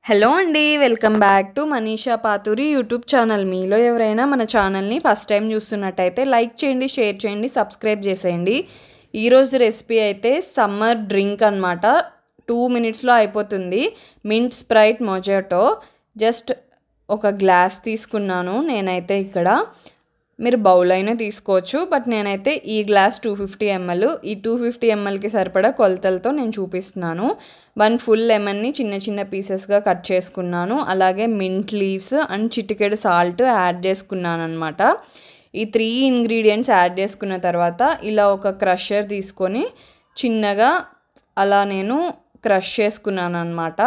Hello అండి, welcome back to Manisha Pathuri YouTube channel. మీలో ఎవరైనా మన ఛానల్ని ఫస్ట్ టైం చూస్తున్నట్టయితే లైక్ చేయండి, షేర్ చేయండి, సబ్స్క్రైబ్ చేసేయండి. ఈరోజు రెసిపీ అయితే సమ్మర్ డ్రింక్ అనమాట. 2 మినిట్స్లో అయిపోతుంది. Mint sprite mojito. జస్ట్ ఒక గ్లాస్ తీసుకున్నాను నేనైతే. ఇక్కడ మీరు బౌల్ అయినా తీసుకోవచ్చు, బట్ నేనైతే ఈ గ్లాస్ 250 ml, ఈ 250 mlకి సరిపడా కొలతలతో నేను చూపిస్తున్నాను. 1 ఫుల్ లెమన్ని చిన్న చిన్న పీసెస్గా కట్ చేసుకున్నాను. అలాగే మింట్ లీవ్స్ అండ్ చిటికెడు సాల్ట్ యాడ్ చేసుకున్నాను అనమాట. ఈ 3 ఇంగ్రీడియంట్స్ యాడ్ చేసుకున్న తర్వాత ఇలా ఒక క్రషర్ తీసుకొని చిన్నగా అలా నేను క్రష్ చేసుకున్నాను అనమాట.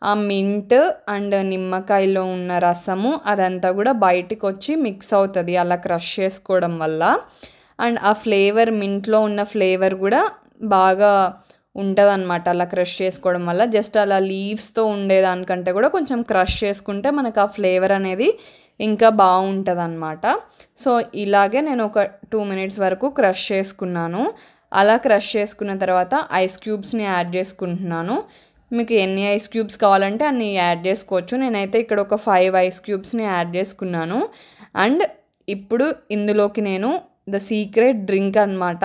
ఆ మింట్ అండ్ నిమ్మకాయలో ఉన్న రసము అదంతా కూడా బయటికి వచ్చి మిక్స్ అవుతుంది అలా క్రష్ చేసుకోవడం వల్ల. అండ్ ఆ ఫ్లేవర్, మింట్లో ఉన్న ఫ్లేవర్ కూడా బాగా ఉంటుంది అనమాట అలా క్రష్ చేసుకోవడం వల్ల. జస్ట్ అలా లీవ్స్తో ఉండేదానికంటే కూడా కొంచెం క్రష్ చేసుకుంటే మనకు ఆ ఫ్లేవర్ అనేది ఇంకా బాగుంటుంది అనమాట. సో ఇలాగే నేను ఒక 2 మినిట్స్ వరకు క్రష్ చేసుకున్నాను. అలా క్రష్ చేసుకున్న తర్వాత ఐస్ క్యూబ్స్ని యాడ్ చేసుకుంటున్నాను. మీకు ఎన్ని ఐస్ క్యూబ్స్ కావాలంటే అన్ని యాడ్ చేసుకోవచ్చు. నేనైతే ఇక్కడ ఒక 5 ఐస్ క్యూబ్స్ని యాడ్ చేసుకున్నాను. అండ్ ఇప్పుడు ఇందులోకి నేను ద సీక్రెట్ డ్రింక్ అనమాట,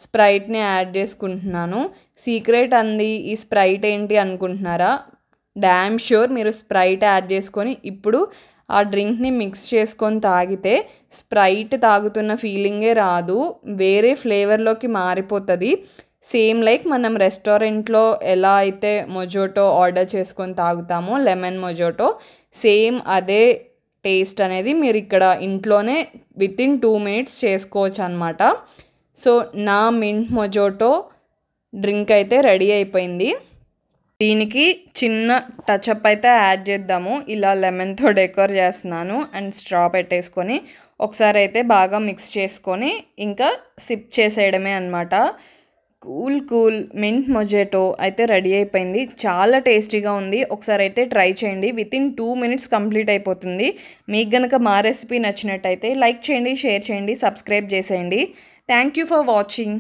స్ప్రైట్ని యాడ్ చేసుకుంటున్నాను. సీక్రెట్ అంది ఈ స్ప్రైట్ ఏంటి అనుకుంటున్నారా? డ్యామ్ ష్యూర్ మీరు స్ప్రైట్ యాడ్ చేసుకొని ఇప్పుడు ఆ డ్రింక్ని మిక్స్ చేసుకొని తాగితే స్ప్రైట్ తాగుతున్న ఫీలింగే రాదు, వేరే ఫ్లేవర్లోకి మారిపోతుంది. సేమ్ లైక్ మనం రెస్టారెంట్లో ఎలా అయితే మొజోటో ఆర్డర్ చేసుకొని తాగుతామో లెమన్ మొజోటో, సేమ్ అదే టేస్ట్ అనేది మీరు ఇక్కడ ఇంట్లోనే వితిన్ 2 మినిట్స్ చేసుకోవచ్చు అనమాట. సో నా మింట్ మొజోటో డ్రింక్ అయితే రెడీ అయిపోయింది. దీనికి చిన్న టచ్అప్ అయితే యాడ్ చేద్దాము. ఇలా లెమన్తో డెకోర్ చేస్తున్నాను అండ్ స్ట్రా పెట్టేసుకొని ఒకసారి అయితే బాగా మిక్స్ చేసుకొని ఇంకా సిప్ చేసేయడమే అనమాట. కూల్ మింట్ మొజాటో అయితే రెడీ అయిపోయింది. చాలా టేస్టీగా ఉంది. ఒకసారి అయితే ట్రై చేయండి. వితిన్ 2 మినిట్స్ కంప్లీట్ అయిపోతుంది. మీకు కనుక మా రెసిపీ నచ్చినట్టయితే లైక్ చేయండి, షేర్ చేయండి, సబ్స్క్రైబ్ చేసేయండి. Thank you for watching.